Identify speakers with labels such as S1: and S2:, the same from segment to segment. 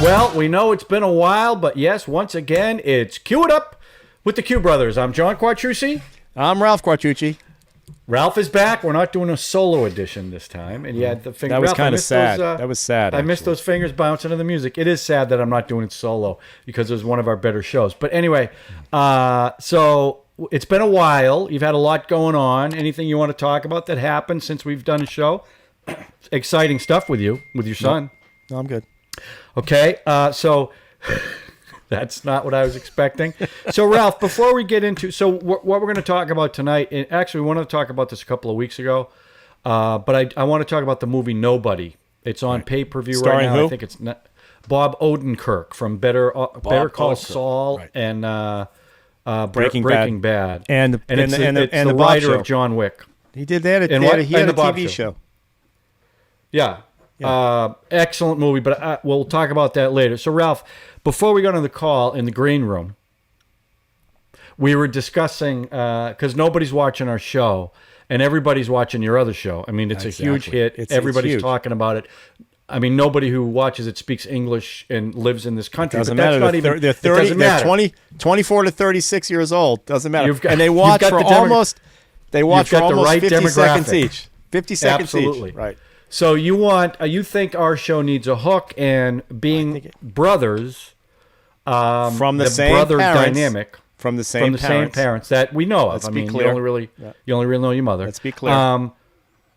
S1: Well, we know it's been a while, but yes, once again, it's Q It Up with the Q Brothers. I'm John Quattrucci.
S2: I'm Ralph Quattrucci.
S1: Ralph is back. We're not doing a solo edition this time. And he had the finger.
S2: That was kind of sad.
S1: That
S2: was sad.
S1: I missed those fingers bouncing to the music. It is sad that I'm not doing it solo because it was one of our better shows. But anyway, so it's been a while. You've had a lot going on. Anything you want to talk about that happened since we've done a show? Exciting stuff with you, with your son.
S2: No, I'm good.
S1: Okay, so that's not what I was expecting. So, Ralph, before we get into what we're going to talk about tonight, and actually we wanted to talk about this a couple of weeks ago, but I want to talk about the movie Nobody. It's on pay-per-view
S2: Starring
S1: right now.
S2: who?
S1: I think it's Bob Odenkirk from Better Call
S2: Odenkirk.
S1: Saul
S2: Right.
S1: and
S2: Breaking
S1: Bad.
S2: And
S1: it's
S2: the
S1: the
S2: Bob
S1: writer
S2: show.
S1: of John Wick.
S2: He did that.
S1: And
S2: He had
S1: the
S2: a
S1: Bob
S2: TV
S1: show.
S2: show.
S1: Yeah. Excellent movie, but we'll talk about that later. So, Ralph, before we go to the call in the green room, we were discussing, because nobody's watching our show, and everybody's watching your other show. I mean, it's a huge hit. Everybody's
S2: huge.
S1: talking about it. I mean, nobody who watches it speaks English and lives in this country.
S2: Doesn't
S1: but that's
S2: matter.
S1: not even,
S2: They're 30,
S1: it doesn't matter.
S2: 24 to 36 years old. Doesn't matter.
S1: You've got-
S2: And they
S1: you've
S2: watch
S1: got
S2: for
S1: the demo-
S2: almost. They watch for
S1: got the
S2: almost
S1: right
S2: 50 seconds
S1: demographic.
S2: each. 50 seconds
S1: Absolutely.
S2: each. Right.
S1: So you think our show needs a hook, and being brothers,
S2: From the same
S1: brother
S2: parents.
S1: dynamic,
S2: From the same
S1: same parents that we know of.
S2: Let's
S1: I
S2: be
S1: mean,
S2: clear.
S1: you only really know your mother.
S2: Let's be clear.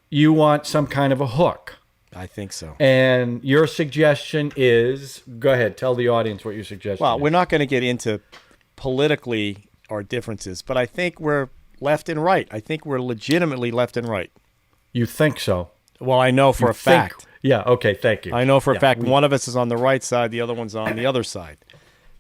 S1: You want some kind of a hook,
S2: I think so.
S1: and your suggestion is, go ahead, tell the audience what your suggestion
S2: Well,
S1: is.
S2: we're not going to get into politically our differences, but I think we're left and right. I think we're legitimately left and right.
S1: You think so?
S2: Well, I know for a
S1: Think-
S2: fact.
S1: Yeah. Okay. Thank you.
S2: I know for a fact
S1: we-
S2: one of us is on the right side, the other one's on the other side.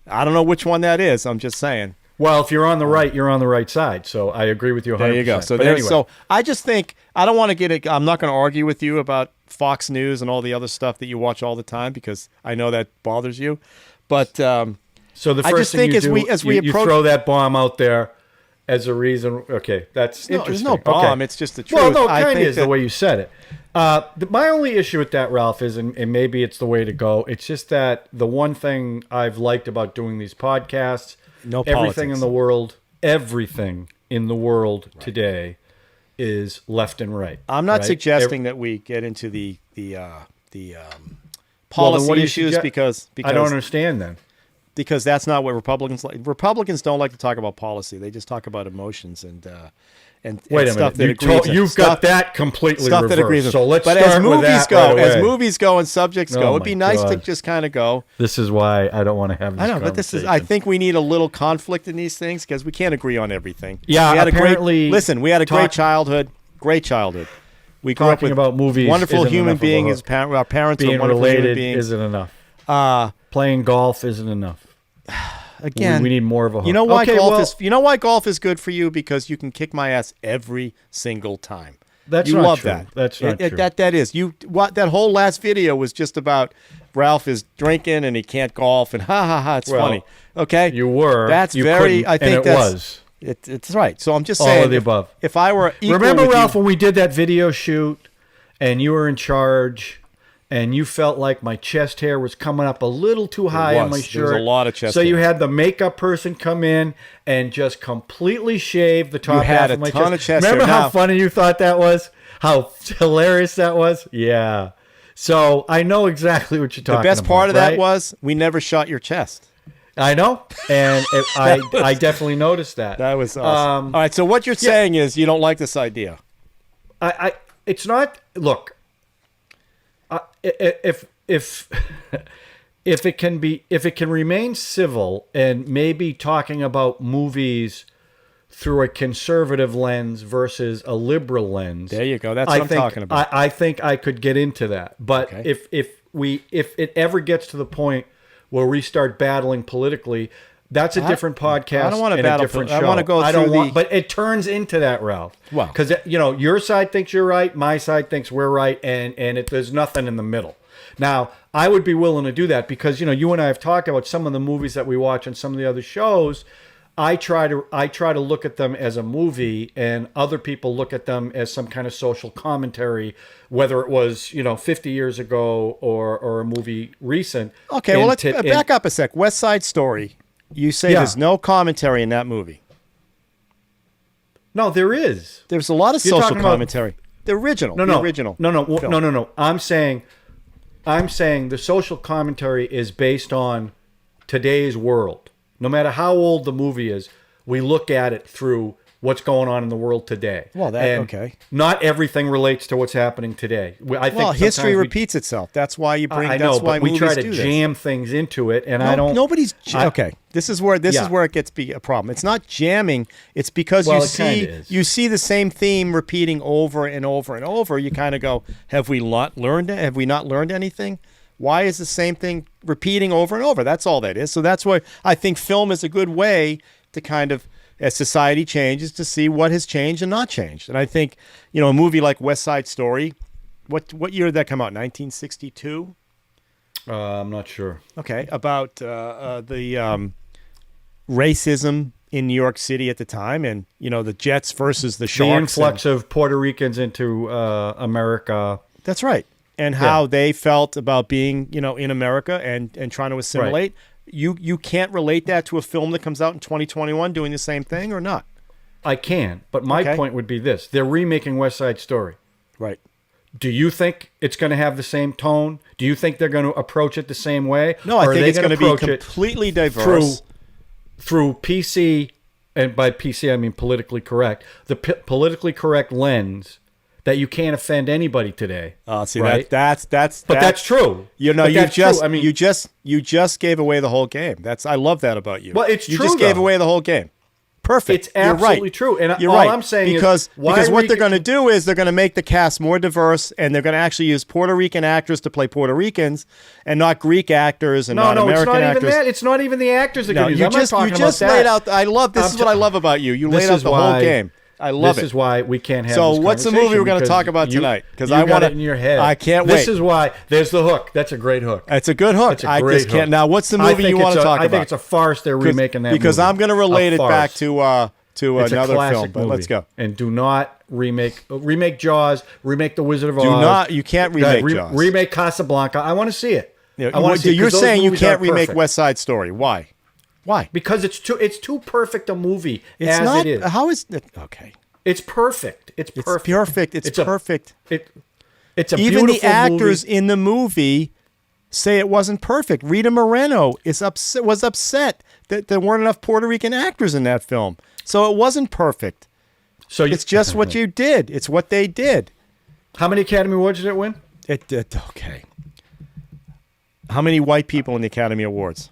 S2: I don't know which one that is. I'm just saying.
S1: Well, if you're on the right, you're on the right side. So I agree with you 100%.
S2: There you go. So
S1: But
S2: there.
S1: anyway,
S2: So I just think I don't want to get it. I'm not going to argue with you about Fox News and all the other stuff that you watch all the time because I know that bothers you. But
S1: so the
S2: I
S1: first
S2: just
S1: thing
S2: think
S1: you
S2: as
S1: do,
S2: we- as we
S1: you
S2: approach-
S1: throw that bomb out there as a reason. Okay, that's
S2: no,
S1: interesting.
S2: there's no bomb.
S1: Okay.
S2: It's just the truth.
S1: Well, no,
S2: I
S1: kind of
S2: think
S1: is the way you said it. My only issue with that, Ralph, is, and maybe it's the way to go, it's just that the one thing I've liked about doing these podcasts, everything in the world today is left and right.
S2: I'm not
S1: right?
S2: suggesting that we get into the
S1: Well, then
S2: policy
S1: what do you
S2: issues
S1: suggest?
S2: because
S1: I don't understand then.
S2: because that's not what Republicans like. Republicans don't like to talk about policy. They just talk about emotions and
S1: Wait a
S2: stuff
S1: minute.
S2: that
S1: You've got that completely
S2: stuff
S1: reversed.
S2: that agrees with.
S1: So let's
S2: but
S1: start
S2: as movies
S1: with that
S2: go,
S1: right
S2: as
S1: away.
S2: movies go and subjects
S1: Oh
S2: go, it'd
S1: my
S2: be nice to
S1: God.
S2: just kind of go.
S1: This is why I don't want to have this
S2: I know, but this is. I
S1: conversation.
S2: think we need a little conflict in these things because we can't agree on everything.
S1: Yeah,
S2: we had
S1: apparently
S2: a great. Listen, we had a great
S1: talk-
S2: childhood. Great childhood. We grew up
S1: Talking
S2: with
S1: about movies
S2: wonderful
S1: isn't
S2: human
S1: enough of a
S2: beings.
S1: hook.
S2: As our parents
S1: being
S2: are wonderful human
S1: related
S2: beings.
S1: isn't enough. Playing golf isn't enough.
S2: Again,
S1: we need more of a hook.
S2: You know why
S1: Okay,
S2: golf
S1: well-
S2: is? You know why golf is good for you because you can kick my ass every single time.
S1: That's
S2: you
S1: not
S2: love
S1: true.
S2: that.
S1: That's not true.
S2: That is you. What that whole last video was just about. Ralph is drinking and he can't golf and ha ha ha. It's
S1: Well,
S2: funny. Okay,
S1: You were.
S2: That's
S1: you
S2: very.
S1: couldn't,
S2: I think
S1: and it
S2: that's.
S1: was.
S2: It's right. So I'm just
S1: All
S2: saying.
S1: of the above.
S2: If I were equal
S1: Remember,
S2: with you-
S1: Ralph, when we did that video shoot and you were in charge and you felt like my chest hair was coming up a little too high on my
S2: was.
S1: shirt.
S2: There was a lot of chest
S1: So you
S2: hair.
S1: had the makeup person come in and just completely shave the top
S2: You had
S1: half
S2: a
S1: of my
S2: ton
S1: chest.
S2: of chest
S1: Remember
S2: hair.
S1: how
S2: Now-
S1: funny you thought that was? How hilarious that was? Yeah. So I know exactly what you're talking about.
S2: the best part of that
S1: right?
S2: was we never shot your chest.
S1: I know, and I definitely noticed that.
S2: That was awesome. All right. So what you're saying is you don't like this idea.
S1: It's not. Look, if it can remain civil and maybe talking about movies through a conservative lens versus a liberal lens.
S2: There you go. That's what I'm talking about.
S1: I think I could get into that, but
S2: Okay.
S1: if it ever gets to the point where we start battling politically, that's a different podcast.
S2: I don't wanna
S1: and
S2: battle
S1: a different
S2: I
S1: show.
S2: wanna go
S1: I don't
S2: through
S1: want,
S2: the-
S1: but it turns into that, Ralph.
S2: Well.
S1: because your side thinks you're right, my side thinks we're right, and there's nothing in the middle. Now, I would be willing to do that because you and I have talked about some of the movies that we watch and some of the other shows. I try to look at them as a movie, and other people look at them as some kind of social commentary, whether it was 50 years ago or a movie recent.
S2: Okay, well, let's back up a sec. West Side Story. You say there's no commentary in that movie.
S1: No, there is.
S2: There's a lot of social commentary. The original.
S1: No. I'm saying the social commentary is based on today's world. No matter how old the movie is, we look at it through what's going on in the world today.
S2: Well, okay.
S1: Not everything relates to what's happening today. I think
S2: history repeats itself. That's why you bring.
S1: I know,
S2: that's why
S1: but we try to
S2: do
S1: jam things into it, and I don't.
S2: Nobody's okay. This is where it gets be a problem. It's not jamming. It's because you see the same theme repeating over and over and over. You kind of go, have we not learned anything? Why is the same thing repeating over and over? That's all that is. So that's why I think film is a good way to kind of, as society changes, to see what has changed and not changed. And I think, a movie like West Side Story, what year did that come out? 1962?
S1: I'm not sure.
S2: Okay, about the racism in New York City at the time, and the Jets versus the Sharks.
S1: The influx of Puerto Ricans into America.
S2: That's right. And how they felt about being, in America and trying to assimilate. Right. You can't relate that to a film that comes out in 2021 doing the same thing or not?
S1: I can, but my point would be this. They're remaking West Side Story.
S2: Right.
S1: Do you think it's going to have the same tone? Do you think they're going to approach it the same way?
S2: No, I think it's going to be completely diverse.
S1: Through PC, and by PC I mean politically correct, the politically correct lens that you can't offend anybody today.
S2: See,
S1: right?
S2: That's
S1: true.
S2: You just gave away the whole game. I love that about you.
S1: Well, it's true.
S2: You just gave away the whole game. Perfect.
S1: It's absolutely true. And
S2: you're
S1: all
S2: right.
S1: I'm saying
S2: because
S1: is
S2: what they're going to do is they're going to make the cast more diverse, and they're going to actually use Puerto Rican actors to play Puerto Ricans and not Greek actors and not American actors.
S1: Even that. It's not even the actors that
S2: you just laid out. This is what I love about you. You laid out the whole game. I love it.
S1: This is why we can't have.
S2: So, what's the movie we're going to talk about tonight?
S1: Because I want it in your head.
S2: I can't wait.
S1: This is why. There's the hook. That's a great hook.
S2: It's a good hook. I just can't. Now, what's the movie you want to talk about?
S1: I think it's a farce. They're remaking that
S2: because
S1: movie.
S2: I'm going to relate it back to another film. But
S1: movie.
S2: Let's go.
S1: And do not remake Jaws. Remake The Wizard of Oz.
S2: You can't remake Jaws.
S1: Remake Casablanca. I want to see it.
S2: You're saying you can't remake West Side Story. Why?
S1: Because it's too perfect a movie as it is.
S2: How is it? Okay.
S1: It's perfect. It's perfect.
S2: It's perfect.
S1: It's a
S2: even
S1: beautiful
S2: the actors
S1: movie.
S2: In the movie say it wasn't perfect. Rita Moreno was upset that there weren't enough Puerto Rican actors in that film. So it wasn't perfect. So it's just what you did. It's what they did.
S1: How many Academy Awards did it win?
S2: It did. Okay. How many white people in the Academy Awards?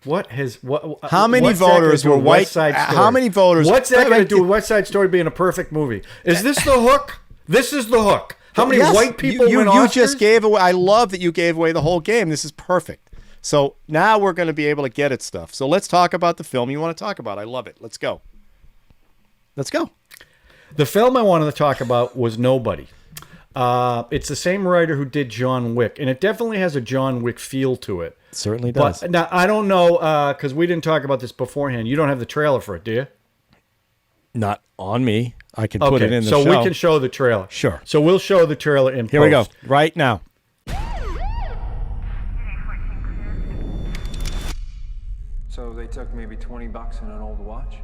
S1: How
S2: many voters were white? How many voters?
S1: What's that going to do with West Side Story being a perfect movie? Is this the hook? This is the hook. How many white people win Oscars?
S2: You just gave away. I love that you gave away the whole game. This is perfect. So now we're going to be able to get at stuff. So let's talk about the film you want to talk about. I love it. Let's go.
S1: The film I wanted to talk about was Nobody. It's the same writer who did John Wick, and it definitely has a John Wick feel to it.
S2: It certainly does.
S1: But now I don't know because we didn't talk about this beforehand. You don't have the trailer for it, do you?
S2: Not on me. I can put it in the show.
S1: So we can show the trailer.
S2: Sure.
S1: So we'll show the trailer in
S2: Here
S1: post.
S2: we go. Right now.
S3: So they took maybe $20 and an old watch?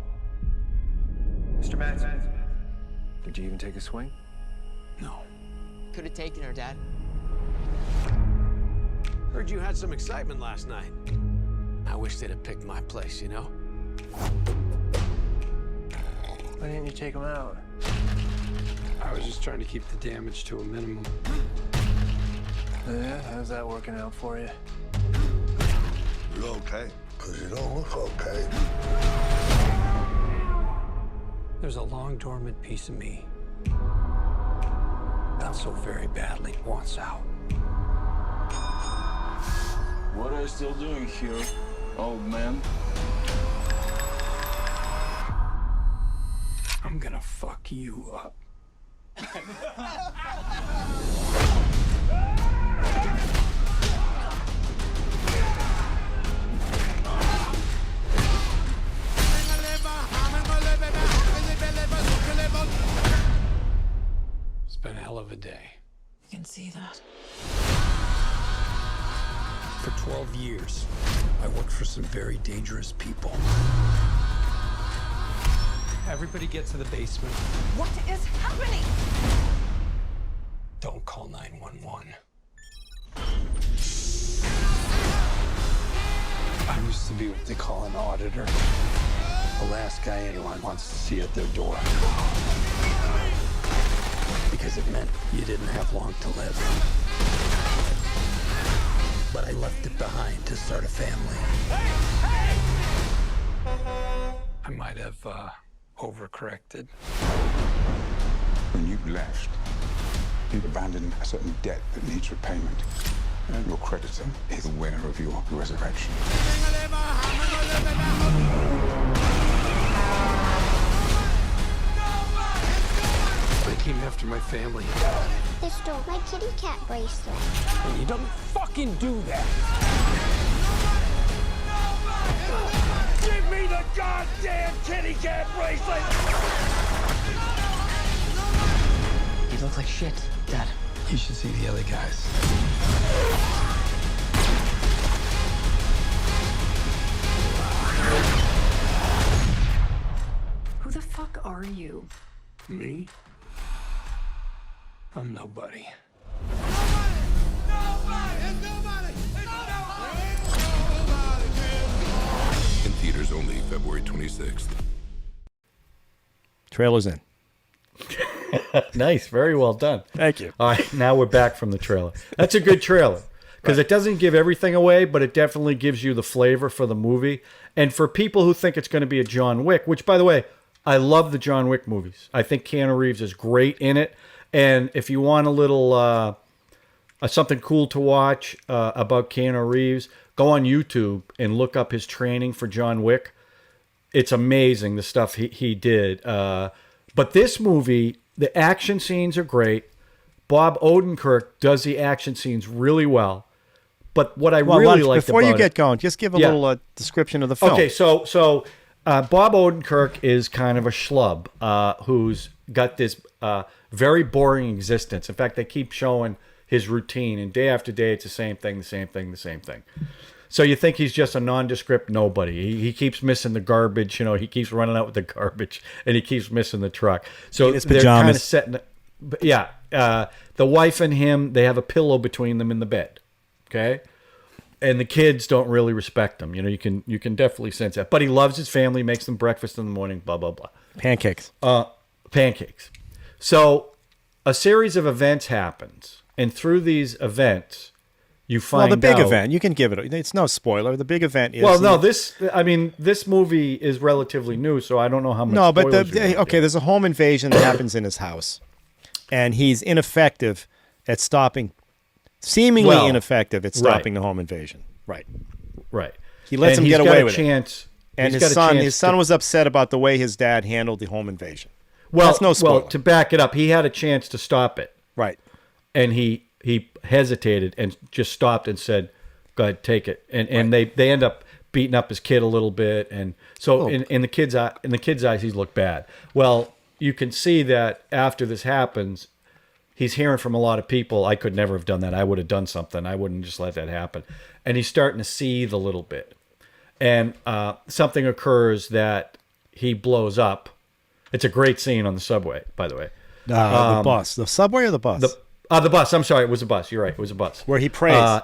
S3: Mr. Madsen, did you even take a swing?
S4: No. Could have taken her, Dad.
S5: Heard you had some excitement last night. I wish they'd have picked my place, you know?
S3: Why didn't you take him out?
S5: I was just trying to keep the damage to a minimum.
S3: Yeah, how's that working out for you?
S6: You okay? Because you don't look okay.
S5: There's a long dormant piece of me that so very badly wants out.
S7: What are you still doing here, old man?
S5: I'm gonna fuck you up. been a hell of a day.
S4: You can see that.
S8: For 12 years, I worked for some very dangerous people. Everybody get to the basement.
S4: What is happening?
S8: Don't call 911. I used to be what they call an auditor. The last guy anyone wants to see at their door. Because it meant you didn't have long to live. But I left it behind to start a family. Hey! I might have overcorrected.
S9: When you left, you abandoned a certain debt that needs repayment. And your creditor is aware of your resurrection.
S8: They came after my family.
S10: They stole my kitty cat bracelet.
S8: And you don't fucking do that.
S5: Give me the goddamn kitty cat bracelet!
S4: You look like shit, Dad.
S8: You should see the other guys.
S4: Who the fuck are you?
S8: Me? I'm nobody.
S6: In theaters only February 26th.
S2: Trailer's in.
S1: Nice. Very well done.
S2: Thank you.
S1: All right. Now we're back from the trailer. That's a good trailer because it doesn't give everything away, but it definitely gives you the flavor for the movie. And for people who think it's going to be a John Wick, which, by the way, I love the John Wick movies. I think Keanu Reeves is great in it. And if you want a little something cool to watch about Keanu Reeves, go on YouTube and look up his training for John Wick. It's amazing, the stuff he did. But this movie, the action scenes are great. Bob Odenkirk does the action scenes really well. But what I really liked
S2: before
S1: about
S2: you get going, just give a little description of the film.
S1: Okay, so Bob Odenkirk is kind of a schlub who's got this very boring existence. In fact, they keep showing his routine, and day after day, it's the same thing, the same thing, the same thing. So you think he's just a nondescript nobody. He keeps missing the garbage. You know, he keeps running out with the garbage, and he keeps missing the truck. So they're kind of setting. The wife and him, they have a pillow between them in the bed. Okay, and the kids don't really respect him. You know, you can definitely sense that. But he loves his family, makes them breakfast in the morning. Blah blah blah.
S2: Pancakes.
S1: Pancakes. So a series of events happens, and through these events, you find
S2: the big
S1: out,
S2: event. You can give it. It's no spoiler. The big event is.
S1: Well, no, this movie is relatively new, so I don't know how much.
S2: No, but there's a home invasion that happens in his house, and he's ineffective at stopping. Seemingly ineffective at stopping the home invasion. Right.
S1: Right.
S2: He lets him get away with it. And
S1: his
S2: son was upset about the way his dad handled the home invasion.
S1: Well,
S2: that's no spoiler.
S1: Well, to back it up, he had a chance to stop it.
S2: Right.
S1: And he hesitated and just stopped and said, "Go ahead, take it." And they end up beating up his kid a little bit, and so in the kid's eyes, he's looked bad. Well, you can see that after this happens, he's hearing from a lot of people, "I could never have done that. I would have done something. I wouldn't just let that happen." And he's starting to seethe a little bit, and something occurs that he blows up. It's a great scene on the subway, by the way.
S2: The bus, the subway or the bus?
S1: The bus. I'm sorry, it was a bus. You're right, it was a bus.
S2: Where he prays.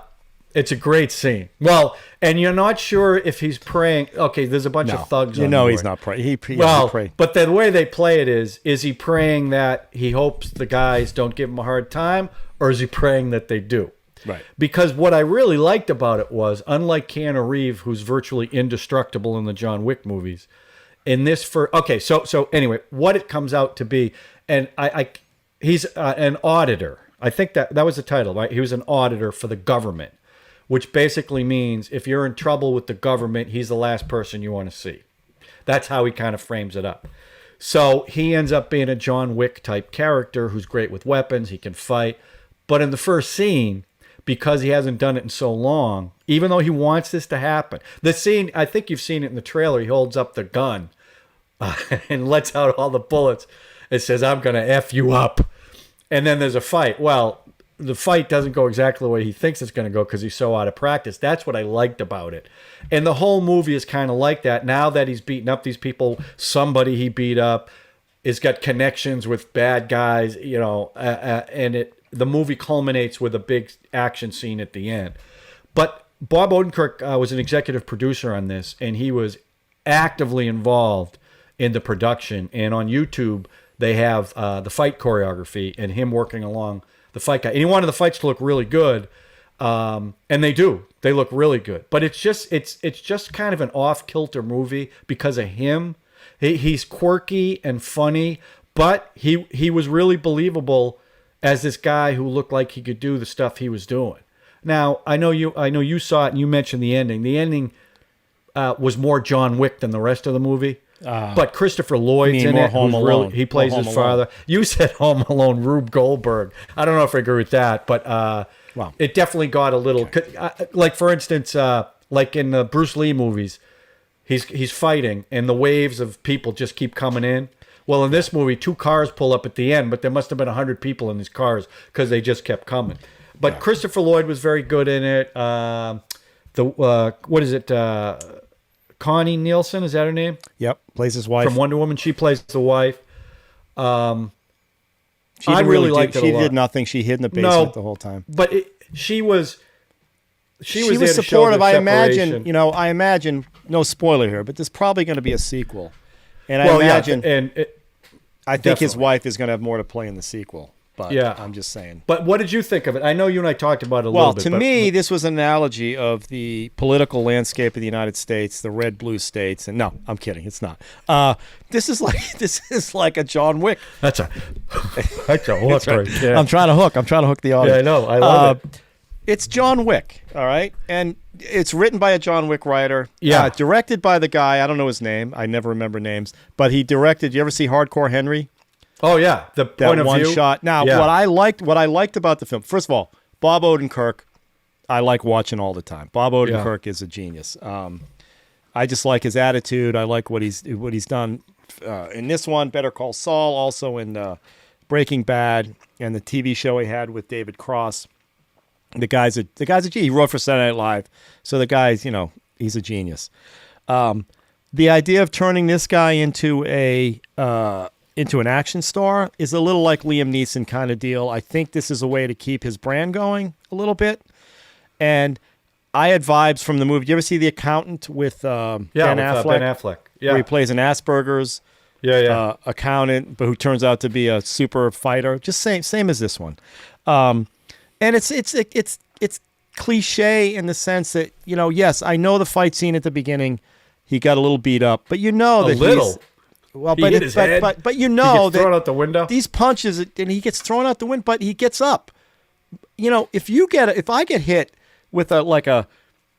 S1: It's a great scene. Well, and you're not sure if he's praying. Okay, there's a bunch of thugs.
S2: You know he's not praying. He
S1: but the way they play it is he praying that he hopes the guys don't give him a hard time, or is he praying that they do?
S2: Right.
S1: Because what I really liked about it was, unlike Keanu Reeves, who's virtually indestructible in the John Wick movies, in this so anyway, what it comes out to be, and he's an auditor. I think that was the title, right? He was an auditor for the government, which basically means if you're in trouble with the government, he's the last person you want to see. That's how he kind of frames it up. So he ends up being a John Wick type character who's great with weapons. He can fight. But in the first scene, because he hasn't done it in so long, even though he wants this to happen, the scene, I think you've seen it in the trailer, he holds up the gun and lets out all the bullets. It says, "I'm going to F you up." and then there's a fight. Well, the fight doesn't go exactly the way he thinks it's going to go because he's so out of practice. That's what I liked about it. And the whole movie is kind of like that. Now that he's beaten up these people, somebody he beat up has got connections with bad guys, you know, and the movie culminates with a big action scene at the end. But Bob Odenkirk was an executive producer on this, and he was actively involved in the production. And on YouTube, they have the fight choreography and him working along the fight guy. And he wanted the fights to look really good, and they do. They look really good. But it's just kind of an off-kilter movie because of him. He's quirky and funny, but he was really believable as this guy who looked like he could do the stuff he was doing. Now, I know you saw it and you mentioned the ending. The ending was more John Wick than the rest of the movie. But Christopher Lloyd's in it.
S2: Home Alone.
S1: He plays his father. You said Home Alone, Rube Goldberg. I don't know if I agree with that, but it definitely got a little... Okay. Like, for instance, like in the Bruce Lee movies, he's fighting, and the waves of people just keep coming in. Well, in this movie, 2 cars pull up at the end, but there must have been 100 people in these cars because they just kept coming. But Christopher Lloyd was very good in it. What is it? Connie Nielsen, is that her name?
S2: Yep, plays his wife.
S1: From Wonder Woman, she plays the wife. I
S2: really
S1: liked it a lot.
S2: She did nothing. She hid in the basement the whole time.
S1: But she was there to
S2: supportive.
S1: show the
S2: I imagine,
S1: separation.
S2: I imagine, no spoiler here, but there's probably going to be a sequel. And I imagine, I think his wife is going to have more to play in the sequel. But I'm just saying.
S1: But what did you think of it? I know you and I talked about it a little bit.
S2: Well, to me, this was an analogy of the political landscape of the United States, the red-blue states. And no, I'm kidding. It's not. This is like a John Wick.
S1: That's a hook right there.
S2: I'm trying to hook the audience.
S1: Yeah, I know. I love it.
S2: It's John Wick, all right? And it's written by a John Wick writer.
S1: Yeah.
S2: Directed by the guy, I don't know his name. I never remember names. But he directed, you ever see Hardcore Henry?
S1: Oh yeah, the point of
S2: one
S1: view
S2: shot. Now, what I liked about the film. First of all, Bob Odenkirk, I like watching all the time. Bob Odenkirk is a genius. I just like his attitude. I like what he's done in this one. Better Call Saul, also in Breaking Bad, and the TV show he had with David Cross. The guy's a genius. He wrote for Saturday Night Live, so the guy's he's a genius. The idea of turning this guy into an action star is a little like Liam Neeson kind of deal. I think this is a way to keep his brand going a little bit. And I had vibes from the movie. Do you ever see The Accountant with Ben Affleck?
S1: Ben Affleck. Yeah.
S2: Where he plays an Asperger's accountant, but who turns out to be a super fighter. Just same as this one. And it's cliche in the sense that, yes, I know the fight scene at the beginning, he got a little beat up, but Well,
S1: he hit his head.
S2: But
S1: he gets thrown out the window.
S2: These punches, and he gets thrown out the window, but he gets up. If I get hit with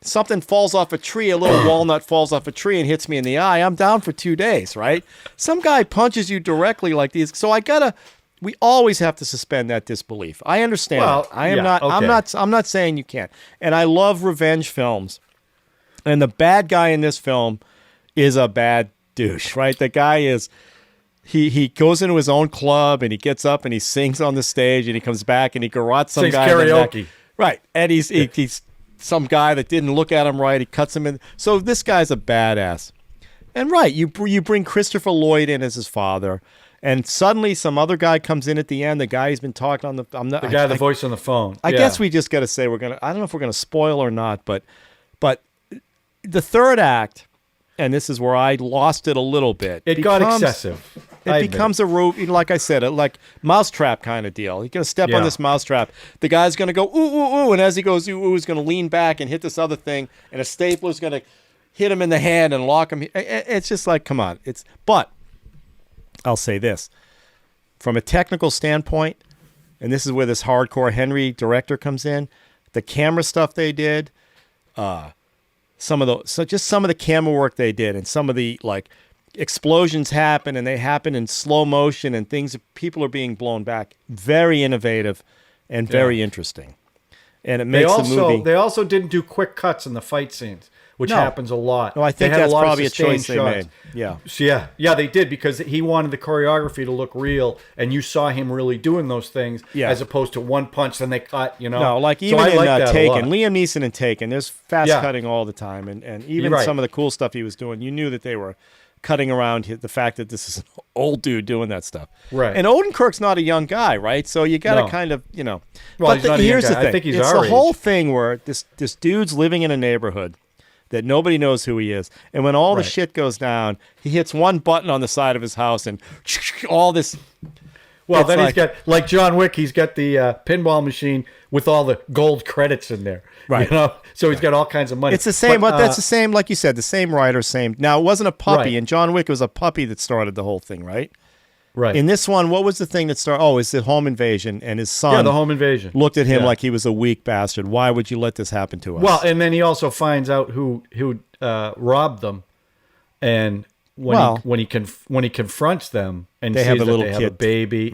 S2: something falls off a tree, a little walnut falls off a tree and hits me in the eye, I'm down for 2 days, right? Some guy punches you directly like these, so we always have to suspend that disbelief. I understand.
S1: Well,
S2: I'm not saying you can't. And I love revenge films, and the bad guy in this film is a bad douche, right? The guy is he goes into his own club and he gets up and he sings on the stage and he comes back and he garrots some guy
S1: karaoke.
S2: Right. And he's some guy that didn't look at him right. He cuts him in. So this guy's a badass. And right, you bring Christopher Lloyd in as his father, and suddenly some other guy comes in at the end. The guy he's been talking on the
S1: the voice on the phone.
S2: I guess we just got to say I don't know if we're gonna spoil or not, but the third act. And this is where I lost it a little bit.
S1: It got excessive.
S2: It becomes like I said, like mousetrap kind of deal. You're going to step on this mousetrap. The guy's going to go, ooh, ooh, ooh. And as he goes, ooh, ooh, he's going to lean back and hit this other thing. And a stapler's going to hit him in the hand and lock him. It's just like, come on. But I'll say this. From a technical standpoint, and this is where this Hardcore Henry director comes in, the camera stuff they did, some of the camera work they did, and some of the explosions happen, and they happen in slow motion, and people are being blown back. Very innovative and very interesting. And it makes the movie.
S1: They also didn't do quick cuts in the fight scenes. which happens a lot.
S2: No, I think that's probably a choice they made. Yeah.
S1: So yeah, they did, because he wanted the choreography to look real, and you saw him really doing those things as opposed to one punch, then they cut,
S2: No, like even in Taken, Liam Neeson in Taken, there's fast cutting all the time, and even some of the cool stuff he was doing, you knew that they were cutting around the fact that this is an old dude doing that stuff.
S1: Right.
S2: And Odenkirk's not a young guy, right? So you got to kind of,
S1: Well,
S2: but
S1: he's not a young
S2: here's
S1: guy.
S2: the thing.
S1: I think he's
S2: it's
S1: our
S2: the whole
S1: age.
S2: thing where this dude's living in a neighborhood that nobody knows who he is. And when all the shit goes down, he hits one button on the side of his house and all this.
S1: Well, then he's got, like John Wick, he's got the pinball machine with all the gold credits in there.
S2: Right.
S1: So he's got all kinds of money.
S2: It's the same, but that's the same, like you said, the same writer, same. Now, it wasn't a puppy. In John Wick, it was a puppy that started the whole thing, right?
S1: Right.
S2: In this one, what was the thing that started? Oh, it's the home invasion, and his son
S1: the home invasion.
S2: Looked at him like he was a weak bastard. Why would you let this happen to us?
S1: Well, and then he also finds out who robbed them, and when he confronts them and
S2: they
S1: sees
S2: have a
S1: that
S2: little
S1: they have
S2: kid.
S1: a baby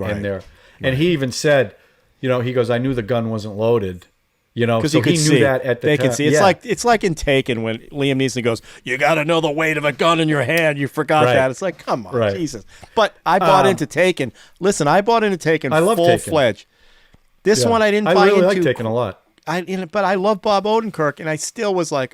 S1: and he even said, he goes, I knew the gun wasn't loaded.
S2: Because
S1: so
S2: he could
S1: knew
S2: see
S1: that at the
S2: they
S1: time.
S2: can see. It's like in Taken when Liam Neeson goes, "You got to know the weight of a gun in your hand." You forgot that. It's like, come on, Jesus. But I bought into Taken. Listen, I bought into Taken.
S1: I love
S2: full-fledged. This one I didn't buy
S1: I really
S2: into.
S1: like Taken a lot.
S2: But I love Bob Odenkirk, and I still was like,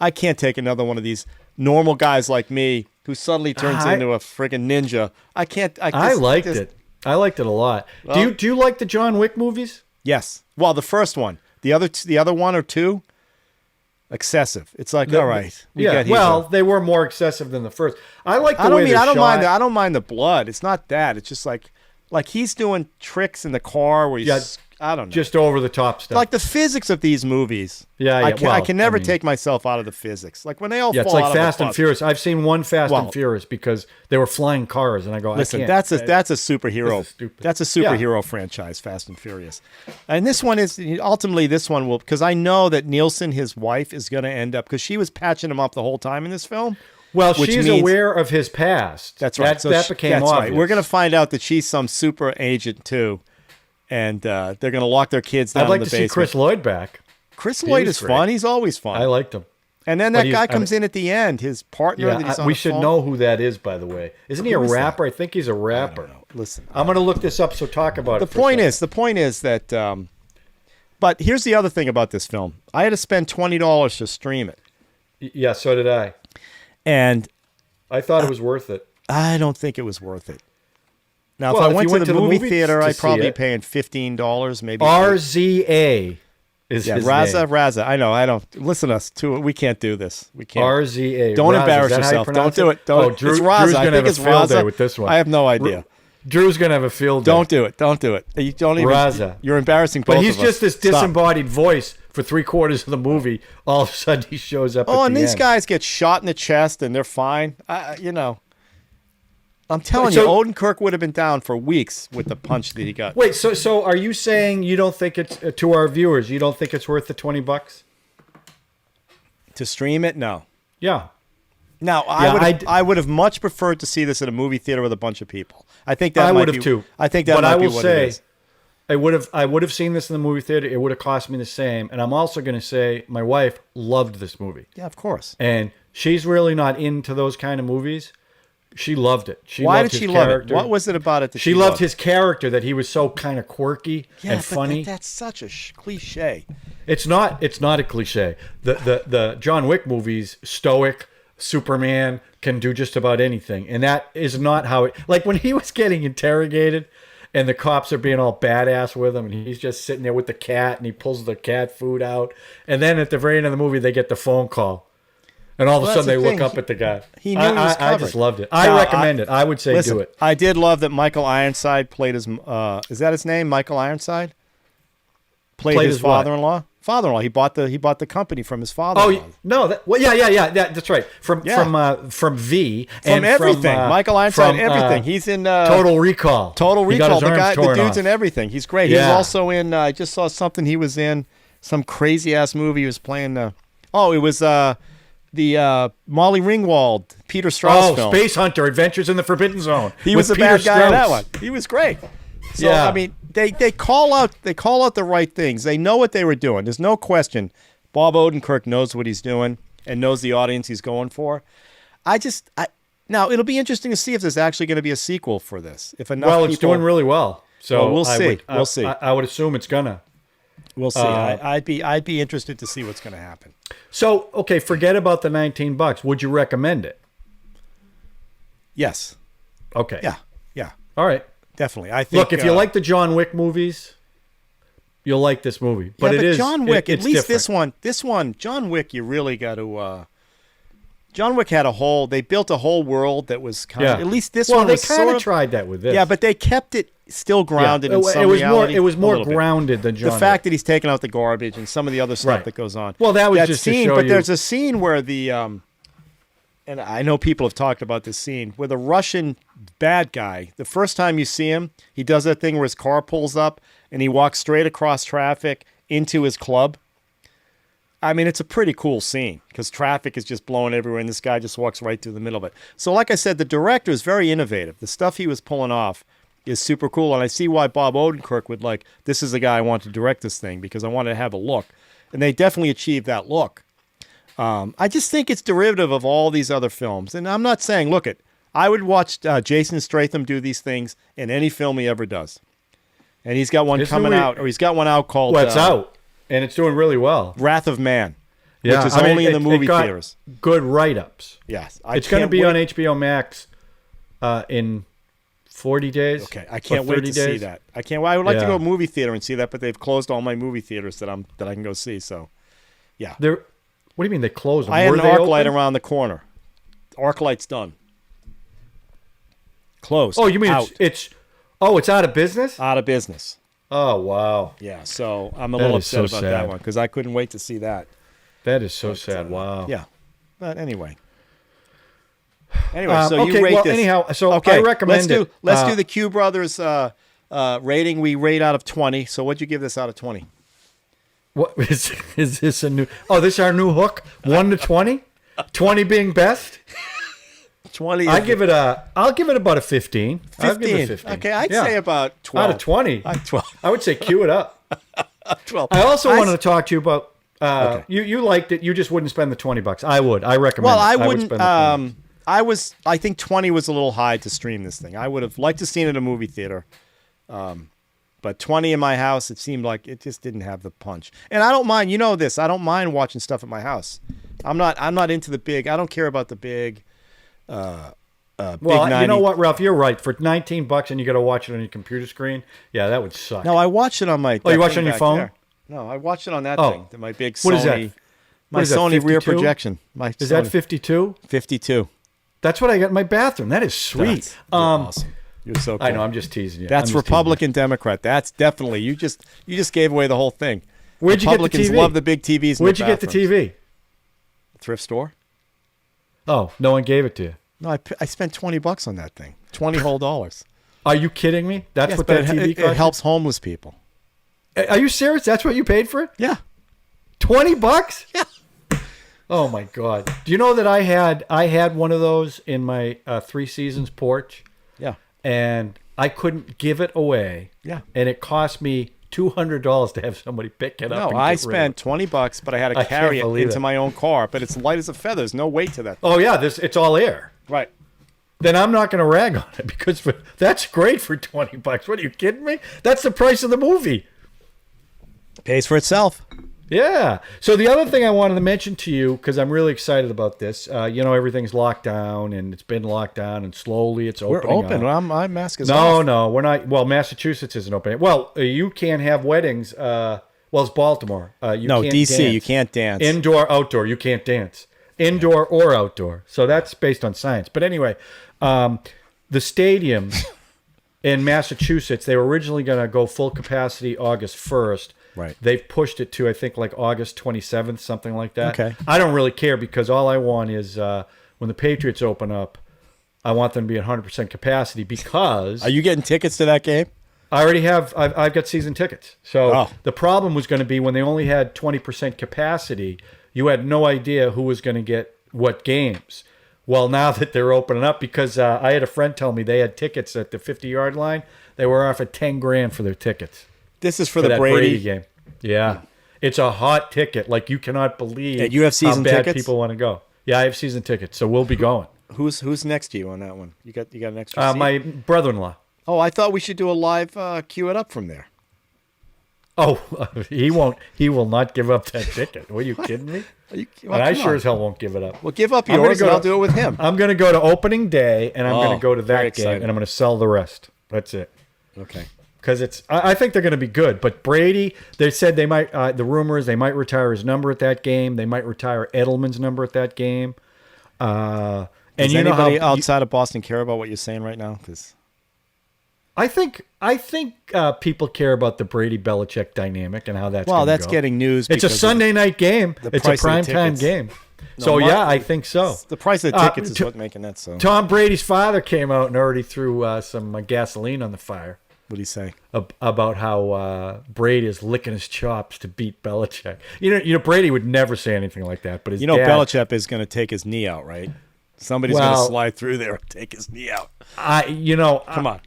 S2: I can't take another one of these normal guys like me who suddenly turns into a friggin' ninja. I can't.
S1: I liked it. I liked it a lot.
S2: Well,
S1: do you like the John Wick movies?
S2: Yes. Well, the first one. The other one or two, excessive. It's like, all right.
S1: They were more excessive than the first. I like the way they're
S2: I don't
S1: shot.
S2: mind. I don't mind the blood. It's not that. It's just like he's doing tricks in the car where he's. I don't know.
S1: Just over the top stuff.
S2: Like the physics of these movies. I can never take myself out of the physics. Like when they all fall
S1: it's like
S2: out
S1: Fast
S2: of
S1: and Furious. I've seen one Fast and Furious because they were flying cars, and I go,
S2: listen,
S1: I can't.
S2: that's a superhero.
S1: This is stupid.
S2: That's a superhero franchise, Fast and Furious. And this one is ultimately will, because I know that Nielsen, his wife, is going to end up, because she was patching him up the whole time in this film.
S1: Well, she's aware of his past.
S2: That's right.
S1: That became obvious.
S2: Right. We're going to find out that she's some super agent too. And they're going to lock their kids down in the basement.
S1: I'd like to see Chris Lloyd back.
S2: Chris Lloyd is fun. He's always fun.
S1: I liked him.
S2: And then that guy comes in at the end, his partner.
S1: Yeah,
S2: that he's on
S1: we
S2: the
S1: should
S2: phone.
S1: know who that is, by the way. Isn't he a rapper? I think he's a rapper.
S2: Listen,
S1: I'm going to look this up, so talk about it.
S2: The point is that, but here's the other thing about this film. I had to spend $20 to stream it.
S1: Yeah, so did I.
S2: And
S1: I thought it was worth it.
S2: I don't think it was worth it. Now, if I went to the movie theater, I'd probably be paying $15, maybe.
S1: RZA is his
S2: Raza. I know. I don't listen to us too. We can't do this. We can't.
S1: RZA.
S2: Don't
S1: Raza,
S2: embarrass yourself. Don't do it. Don't.
S1: Drew,
S2: it's Raza.
S1: Drew's gonna have
S2: it's
S1: a field
S2: Raza.
S1: day with this one.
S2: I have no idea.
S1: Drew's gonna have a field day.
S2: Don't do it. Don't do it. You don't even.
S1: Raza.
S2: You're embarrassing both
S1: But he's
S2: of us.
S1: just this disembodied voice for 3/4 of the movie. All of a sudden, he shows up.
S2: And these guys get shot in the chest, and they're fine. I'm telling you, Odenkirk would have been down for weeks with the punch that he got.
S1: Wait, so are you saying you don't think it's to our viewers? You don't think it's worth the $20
S2: to stream it? No.
S1: Yeah.
S2: Now I would have much preferred to see this at a movie theater with a bunch of people. I think that
S1: I
S2: might
S1: would
S2: be,
S1: have too.
S2: I think that
S1: but
S2: might
S1: I will
S2: be what
S1: say,
S2: it is.
S1: I would have seen this in the movie theater. It would have cost me the same. And I'm also going to say my wife loved this movie.
S2: Yeah, of course.
S1: And she's really not into those kind of movies. She loved it.
S2: Why did she love it? What was it about it that
S1: she loved? His character, that he was so kind of quirky and funny.
S2: That's such a cliche.
S1: It's not a cliche. The John Wick movies, stoic, Superman can do just about anything. And that is not how it... Like when he was getting interrogated and the cops are being all badass with him and he's just sitting there with the cat and he pulls the cat food out. And then at the very end of the movie, they get the phone call. And all of a sudden, they look up at the guy.
S2: He knew he was
S1: I just loved it. I recommend it. I would say do it.
S2: I did love that Michael Ironside played his... is that his name, Michael Ironside? Played his father-in-law? Father-in-law. He bought the company from his father-in-law.
S1: Oh, no. Yeah. That's right. From V.
S2: From everything. Michael Ironside, everything. He's in...
S1: Total Recall.
S2: Total Recall. The dude's
S1: off.
S2: in everything. He's great.
S1: Yeah.
S2: He was also in... I just saw something he was in. Some crazy-ass movie he was playing... it was... the Molly Ringwald, Peter Strauss film.
S1: Space Hunter, Adventures in the Forbidden Zone.
S2: He was a bad guy in that one. He was great. So,
S1: yeah.
S2: I mean, they call out the right things. They know what they were doing. There's no question. Bob Odenkirk knows what he's doing. and knows the audience he's going for. Now it'll be interesting to see if there's actually going to be a sequel for this. If enough
S1: it's doing really well. So
S2: we'll see. We'll see.
S1: I would assume it's gonna.
S2: We'll see. I'd be interested to see what's going to happen.
S1: So okay, forget about the $19. Would you recommend it?
S2: Yes.
S1: Okay.
S2: Yeah.
S1: All right.
S2: Definitely. I think.
S1: Look, if you like the John Wick movies, you'll like this movie. But
S2: John Wick. At least
S1: different.
S2: this one, John Wick. You really got to. John Wick had they built a whole world that was kind of. At least this one.
S1: Well, they kind of tried that with this.
S2: Yeah, but they kept it still grounded in some reality.
S1: It was more grounded than John Wick.
S2: The fact that he's taking out the garbage and some of the other stuff that goes on.
S1: Well, that was just
S2: scene,
S1: to show
S2: but
S1: you.
S2: there's a scene where and I know people have talked about this scene, where the Russian bad guy, the first time you see him, he does that thing where his car pulls up and he walks straight across traffic into his club. I mean, it's a pretty cool scene because traffic is just blowing everywhere and this guy just walks right through the middle of it. So like I said, the director is very innovative. The stuff he was pulling off is super cool. And I see why Bob Odenkirk would this is the guy I want to direct this thing because I want to have a look. And they definitely achieved that look. I just think it's derivative of all these other films. And I'm not saying, I would watch Jason Statham do these things in any film he ever does. And he's got one out, or he's got one out called...
S1: Well, it's out, and it's doing really well.
S2: Wrath of Man, which is only in the movie theaters.
S1: Good write-ups.
S2: Yes.
S1: It's going to be on HBO Max in 40 days.
S2: Okay, I can't wait to see that. I would like to go to a movie theater and see that, but they've closed all my movie theaters that I can go see, so... Yeah.
S1: What do you mean they closed them?
S2: I had an ArcLight around the corner. ArcLight's done. Closed.
S1: Oh, you mean it's out of business?
S2: Out of business.
S1: Oh, wow.
S2: Yeah, so I'm a little upset about that one because I couldn't wait to see that.
S1: That is so sad. Wow.
S2: Yeah. But anyway. So you rate this.
S1: Anyhow, I recommend it.
S2: Let's do the Q Brothers rating. We rate out of 20. So what'd you give this out of 20?
S1: What is this a new? Oh, this is our new hook. 1 to 20. 20 being best.
S2: 20.
S1: I'll give it about a 15.
S2: 15.
S1: I'll give it 15.
S2: Okay, I'd say about 12.
S1: Out of 20.
S2: 12.
S1: I would say cue it up.
S2: 12.
S1: I also wanted to talk to you about. You liked it. You just wouldn't spend the $20. I would. I recommend.
S2: Well,
S1: it.
S2: I wouldn't.
S1: Would spend the
S2: I think 20 was a little high to stream this thing. I would have liked to seen it in a movie theater. But 20 in my house, it seemed like it just didn't have the punch. And I don't mind, this. I don't mind watching stuff at my house. I'm not into the big. I don't care about the big.
S1: Well,
S2: big 90.
S1: You know what, Ralph? You're right. For $19 and you got to watch it on your computer screen. Yeah, that would suck.
S2: No, I watched it on my.
S1: Oh, you watched it on your phone?
S2: There. No, I watched it on that thing. My big Sony.
S1: What is that?
S2: My Sony rear projection.
S1: Is that 52?
S2: 52.
S1: That's what I got in my bathroom. That is sweet.
S2: Awesome. You're so cool.
S1: I know. I'm just teasing you.
S2: That's Republican, Democrat. That's definitely you just gave away the whole thing.
S1: Where'd you get the
S2: Republicans
S1: TV?
S2: love the big TVs.
S1: Where'd you get the TV?
S2: Thrift store.
S1: Oh, no one gave it to you.
S2: No, I spent $20 on that thing. $20 whole.
S1: Are you kidding me? That's what that TV costs?
S2: It helps homeless people.
S1: Are you serious? That's what you paid for it?
S2: Yeah.
S1: $20?
S2: Yeah.
S1: Oh my God. Do you know that I had one of those in my 3 Seasons porch?
S2: Yeah.
S1: And I couldn't give it away.
S2: Yeah.
S1: And it cost me $200 to have somebody pick it up.
S2: No, I spent $20, but I had to carry it into my own car. But it's light as a feather. There's no weight to that thing.
S1: Oh yeah, it's all air.
S2: Right.
S1: Then I'm not going to rag on it because that's great for $20. What are you kidding me? That's the price of the movie.
S2: Pays for itself.
S1: Yeah. So the other thing I wanted to mention to you, because I'm really excited about this, everything's locked down and it's been locked down and slowly it's opening.
S2: We're open.
S1: Up.
S2: My mask is off.
S1: No, we're not. Well, Massachusetts isn't open. Well, you can't have weddings. It's Baltimore. You can't
S2: DC,
S1: dance.
S2: you can't dance.
S1: Indoor, outdoor, you can't dance. Indoor or outdoor. So that's based on science. But anyway, the stadiums in Massachusetts, they were originally going to go full capacity August 1st.
S2: Right.
S1: They've pushed it to, I think, like August 27th, something like that.
S2: Okay.
S1: I don't really care because all I want is when the Patriots open up, I want them to be at 100% capacity because...
S2: Are you getting tickets to that game?
S1: I already have. I've got season tickets. So the problem was going to be when they only had 20% capacity, you had no idea who was going to get what games. Well, now that they're opening up, because I had a friend tell me they had tickets at the 50-yard line, they were offered $10,000 for their tickets.
S2: This is for the Brady
S1: game. Yeah. It's a hot ticket. Like, you cannot believe
S2: you have season
S1: how bad
S2: tickets?
S1: people want to go. Yeah, I have season tickets, so we'll be going.
S2: Who's next to you on that one? You got an extra seat?
S1: My brother-in-law.
S2: Oh, I thought we should do a live Cue It Up from there.
S1: Oh, he won't. He will not give up that ticket. Are you kidding me? And I sure as hell won't give it up.
S2: Well, give up yours and I'll do it with him.
S1: I'm going to go to opening day, and I'm going to go to that game,
S2: exciting.
S1: and I'm going to sell the rest. That's it.
S2: Okay.
S1: Because I think they're going to be good. But Brady, they said they might. The rumor is they might retire his number at that game. They might retire Edelman's number at that game. And
S2: Does
S1: you know
S2: anybody
S1: how
S2: outside of Boston care about what you're saying right now? Because
S1: I think people care about the Brady Belichick dynamic and how that's.
S2: Well, that's
S1: go.
S2: getting news.
S1: It's a Sunday night game. It's a prime time game. So yeah, I think so.
S2: The price of the tickets is what's making that so.
S1: Tom Brady's father came out and already threw some gasoline on the fire.
S2: What did he say
S1: about how Brady is licking his chops to beat Belichick? You know, Brady would never say anything like that. But his dad,
S2: Belichick is going to take his knee out, right? Somebody's going to slide through there and take his knee out.
S1: Come
S2: on.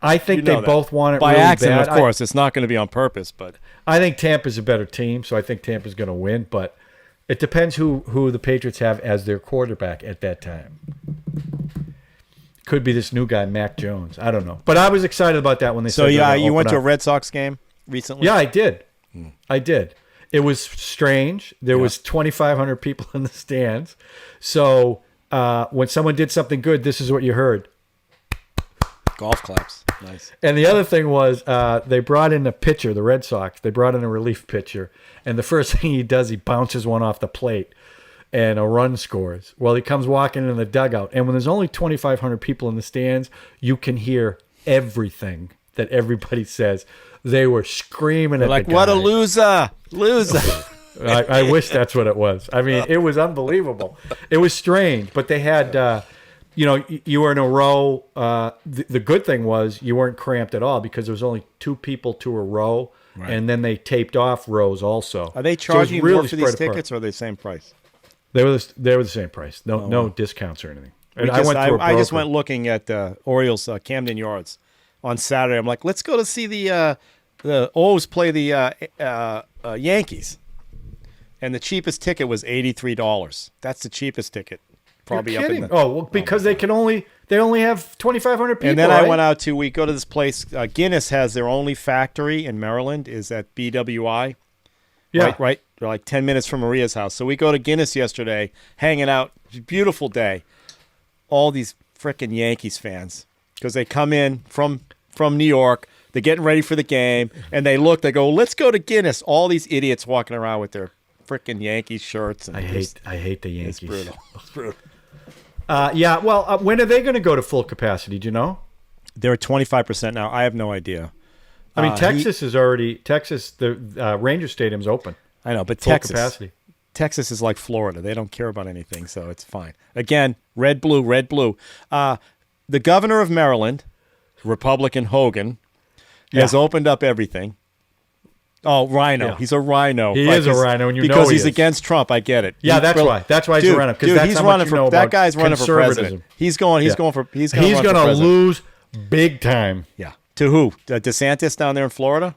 S1: I think they both want it
S2: by
S1: really
S2: accident,
S1: bad.
S2: of course. It's not going to be on purpose, but
S1: I think Tampa's a better team, so I think Tampa's going to win. But it depends who the Patriots have as their quarterback at that time. Could be this new guy, Mac Jones. I don't know, but I was excited about that when they.
S2: So yeah, you went to a Red Sox game recently.
S1: Yeah, I did. I did. It was strange. There was 2,500 people in the stands. So when someone did something good, this is what you heard.
S2: Golf claps. Nice.
S1: And the other thing was they brought in a pitcher, the Red Sox. They brought in a relief pitcher. And the first thing he does, he bounces one off the plate and a run scores. Well, he comes walking in the dugout. And when there's only 2,500 people in the stands, you can hear everything that everybody says. They were screaming at
S2: like,
S1: the guy.
S2: what a loser. Loser.
S1: I wish that's what it was. I mean, it was unbelievable. It was strange. But they had... you were in a row. The good thing was you weren't cramped at all because there was only 2 people to a row, and then they taped off rows also.
S2: Are they charging you more for these tickets, or are they the same price?
S1: They were the same price. No discounts or anything. And
S2: I just went looking at Orioles Camden Yards on Saturday. I'm like, let's go to see the O's play the Yankees, and the cheapest ticket was $83. That's the cheapest ticket. Probably up in the,
S1: because they only have 2,500 people.
S2: And then I went out we go to this place. Guinness has their only factory in Maryland. Is at BWI.
S1: Yeah,
S2: right. They're like 10 minutes from Maria's house. So we go to Guinness yesterday, hanging out. Beautiful day. All these frickin' Yankees fans because they come in from New York. They're getting ready for the game, and they go, let's go to Guinness. All these idiots walking around with their frickin' Yankees shirts. And
S1: I hate the Yankees.
S2: It's brutal. It's brutal.
S1: When are they going to go to full capacity? Do you know?
S2: They're at 25% now. I have no idea.
S1: I mean, Texas, the Ranger Stadium's open.
S2: I know, but
S1: full capacity.
S2: Texas is like Florida. They don't care about anything, so it's fine. Again, red, blue, red, blue. The governor of Maryland, Republican Hogan, has opened up everything. Oh, Rhino. Yeah. He's a Rhino.
S1: He is a Rhino, and
S2: because he's against Trump. I get it.
S1: Yeah, that's why. That's why he's a Rhino. Because
S2: he's running for that guy's running for president. He's going to
S1: lose big time.
S2: Yeah. To who? DeSantis down there in Florida?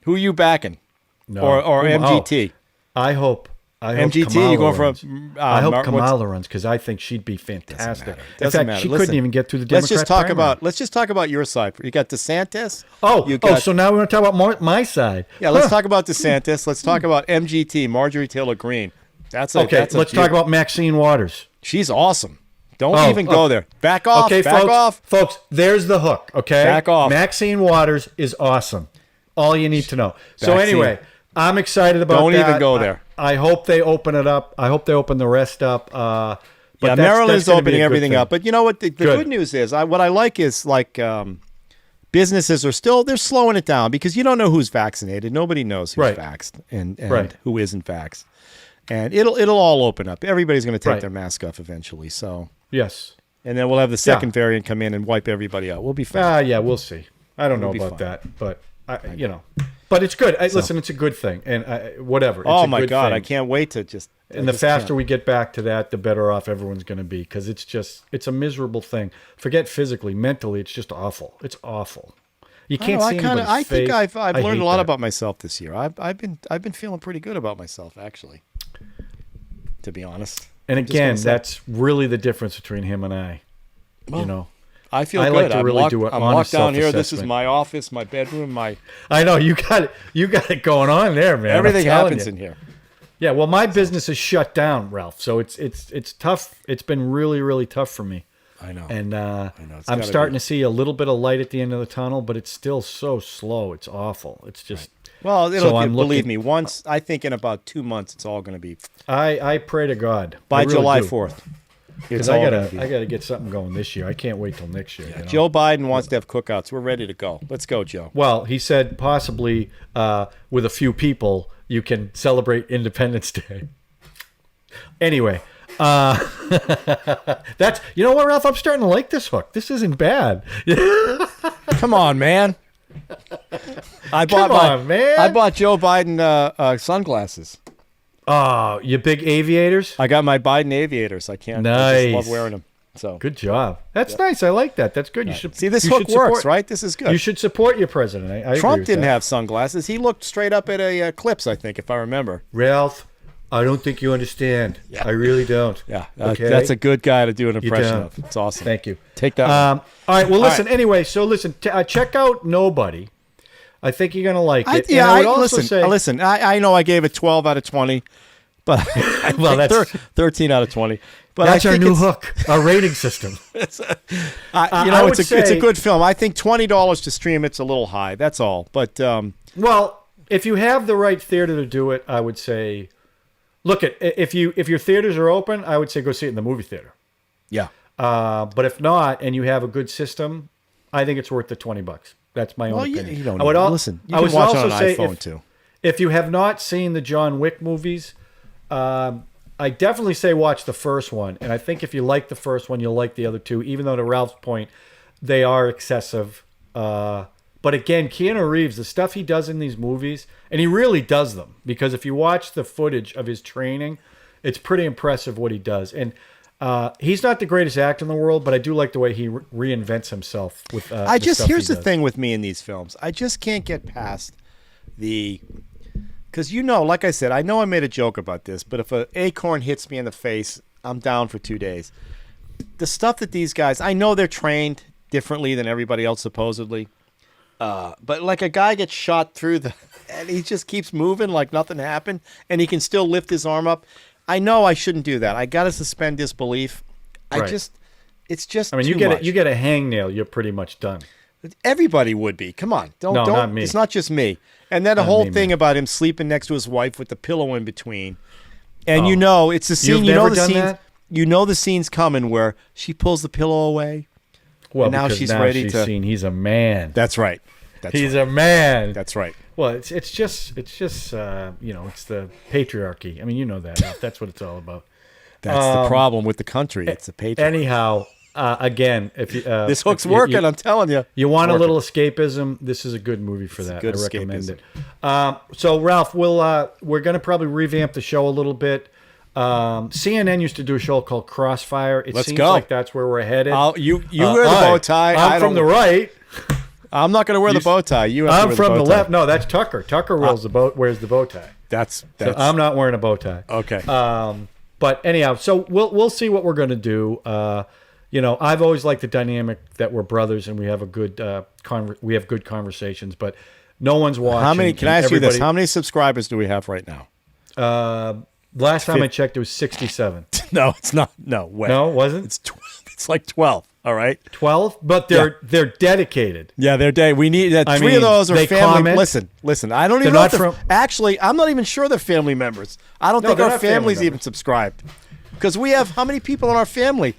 S2: Who are you backing?
S1: No.
S2: Or MGT?
S1: I hope
S2: MGT.
S1: Kamala
S2: you going
S1: runs.
S2: for?
S1: I hope Kamala runs because I think she'd be fantastic. In fact, she couldn't even get through the Democrat primary.
S2: Let's just talk about your side. You got DeSantis.
S1: So now we want to talk about my side.
S2: Yeah, let's talk about DeSantis. Let's talk about MGT, Marjorie Taylor Greene.
S1: Let's talk about Maxine Waters.
S2: She's awesome. Don't even go there. Back off.
S1: Okay, folks. There's the hook. Okay,
S2: back off.
S1: Maxine Waters is awesome. All you need to know. So anyway, I'm excited about that.
S2: Don't even go there.
S1: I hope they open it up. I hope they open the rest up. But
S2: Maryland's opening everything up. But you know what? The good news is, what I like is businesses are they're slowing it down because you don't know who's vaccinated. Nobody knows who's vaxxed and who isn't vaxxed. And it'll all open up. Everybody's going to take their mask off eventually. So
S1: yes.
S2: And then we'll have the second variant come in and wipe everybody out. We'll be fine.
S1: Yeah, we'll see. I don't know about that, but But it's good. Listen, it's a good thing, and whatever.
S2: Oh my God, I can't wait to just.
S1: And the faster we get back to that, the better off everyone's going to be, because it's a miserable thing. Forget physically, mentally, it's just awful. It's awful. You can't see anybody's
S2: I think
S1: face.
S2: I've
S1: I
S2: learned
S1: hate
S2: a lot
S1: that.
S2: about myself this year. I've been feeling pretty good about myself, actually. To be honest.
S1: And
S2: I'm just
S1: again,
S2: gonna say-
S1: that's really the difference between him and I.
S2: Well,
S1: you know,
S2: I feel
S1: I
S2: good.
S1: like to
S2: I'm
S1: really
S2: locked,
S1: do an
S2: I'm
S1: honest
S2: locked down here. This is
S1: self-assessment.
S2: my office, my bedroom, my
S1: I know you got it going on there, man.
S2: everything
S1: I'm telling
S2: happens
S1: you.
S2: in here.
S1: Yeah, well, my business is shut down, Ralph. So it's tough. It's been really, really tough for me.
S2: I know.
S1: And
S2: I know. It's
S1: I'm
S2: gotta
S1: starting
S2: be.
S1: to see a little bit of light at the end of the tunnel, but it's still so slow. It's awful. It's just.
S2: Well,
S1: So I'm
S2: believe
S1: looking-
S2: me. Once I think in about 2 months, it's all going to be
S1: I pray to God
S2: by
S1: I really
S2: July
S1: do.
S2: 4th.
S1: Because
S2: It's
S1: I
S2: all
S1: gotta
S2: gonna be.
S1: I gotta get something going this year. I can't wait till next year. You know?
S2: Joe Biden wants to have cookouts. We're ready to go. Let's go, Joe.
S1: Well, he said possibly with a few people you can celebrate Independence Day. Anyway, that's you know what, Ralph. I'm starting to like this hook. This isn't bad.
S2: Come on, man. I bought Joe Biden sunglasses.
S1: Oh, you big aviators.
S2: I got my Biden aviators. I can't. I just love
S1: Nice.
S2: wearing them. So
S1: Good job. That's nice. I like that. That's good. You should
S2: see this
S1: you
S2: hook
S1: should
S2: works,
S1: support-
S2: right? This is good.
S1: You should support your president. I agree
S2: Trump
S1: with
S2: didn't
S1: that.
S2: have sunglasses. He looked straight up at a Eclipse, I think, if I remember.
S1: Ralph, I don't think you understand. I really don't.
S2: Yeah,
S1: Okay?
S2: that's a good guy to do an
S1: You
S2: impression
S1: don't.
S2: of. It's awesome.
S1: Thank you.
S2: Take that.
S1: All right. Well,
S2: All
S1: listen.
S2: right.
S1: Anyway, so listen. Check out Nobody. I think you're gonna like it.
S2: Yeah,
S1: And I would also
S2: listen.
S1: say,
S2: I know I gave it 12 out of 20, but
S1: Well, that's
S2: 13 out of 20. But
S1: that's
S2: I
S1: our
S2: think
S1: new
S2: it's-
S1: hook, our rating system.
S2: I
S1: would
S2: it's a
S1: say-
S2: good film. I think $20 to stream it's a little high. That's all. But
S1: Well, if you have the right theater to do it, I would say, look at if your theaters are open, I would say go see it in the movie theater.
S2: yeah,
S1: But if not, and you have a good system, I think it's worth the $20. That's my own opinion.
S2: you don't
S1: I would
S2: need-
S1: al-
S2: listen. You
S1: I
S2: can
S1: would
S2: watch it
S1: also
S2: on
S1: say
S2: iPhone too.
S1: If you have not seen the John Wick movies, I definitely say watch the first one. And I think if you like the first one, you'll like the other two, even though to Ralph's point, they are excessive. But again, Keanu Reeves, the stuff he does in these movies, and he really does them, because if you watch the footage of his training, it's pretty impressive what he does. And he's not the greatest actor in the world, but I do like the way he reinvents himself with
S2: Here's the thing with me in these films. I just can't get past because like I said, I know I made a joke about this, but if an acorn hits me in the face, I'm down for 2 days. The stuff that these guys, I know they're trained differently than everybody else supposedly, but like a guy gets shot through and he just keeps moving like nothing happened, and he can still lift his arm up. I know I shouldn't do that. I got to suspend disbelief.
S1: Right.
S2: It's just.
S1: I mean,
S2: too
S1: you
S2: much.
S1: get a hangnail, you're pretty much done.
S2: Everybody would be. Come on, don't.
S1: Not me.
S2: It's not just me. And then the
S1: Not
S2: whole
S1: me,
S2: thing
S1: man.
S2: about him sleeping next to his wife with the pillow in between, and
S1: Oh.
S2: it's the scene.
S1: You've
S2: You know
S1: never
S2: the
S1: done
S2: scene.
S1: that?
S2: You know the scene's coming where she pulls the pillow away.
S1: Well,
S2: And now
S1: because
S2: she's ready to-
S1: seen he's a man.
S2: That's right.
S1: He's a man.
S2: That's right.
S1: Well, it's just it's the patriarchy. I mean, you know that. Ralph. That's what it's all about.
S2: That's the problem with the country. It's a patriarchy.
S1: Anyhow, again, if you,
S2: This hook's
S1: if
S2: working. I'm telling you.
S1: You want a
S2: Working.
S1: little escapism? This is a good movie for that.
S2: good
S1: I recommend
S2: escapism.
S1: it. So, Ralph, we're going to probably revamp the show a little bit. CNN used to do a show called Crossfire. It
S2: Let's
S1: seems
S2: go.
S1: like that's where we're headed.
S2: You wear the bow tie.
S1: I'm from the right.
S2: I'm not going to wear the bow tie. You have to
S1: I'm
S2: wear
S1: from
S2: the
S1: the
S2: bow tie.
S1: left. No, that's Tucker. Tucker wears the bow tie.
S2: That's
S1: So I'm not wearing a bow tie.
S2: okay.
S1: But anyhow, so we'll see what we're going to do. I've always liked the dynamic that we're brothers and we have a good good conversations. But no one's watching.
S2: How many? Can I ask you this?
S1: Everybody-
S2: How many subscribers do we have right now?
S1: Last time I checked, it was 67.
S2: No, it's not. No way.
S1: No, it wasn't.
S2: It's 12. It's like 12. All right.
S1: 12, but they're dedicated.
S2: Yeah, they're day. We need that.
S1: I
S2: Three
S1: mean,
S2: of those are
S1: they
S2: family.
S1: comment.
S2: Listen. I don't even
S1: They're
S2: know.
S1: not
S2: If they're,
S1: from-
S2: actually, I'm not even sure they're family members. I don't
S1: No,
S2: think
S1: they're
S2: our
S1: not family
S2: family's even
S1: members.
S2: subscribed, because we have how many people in our family?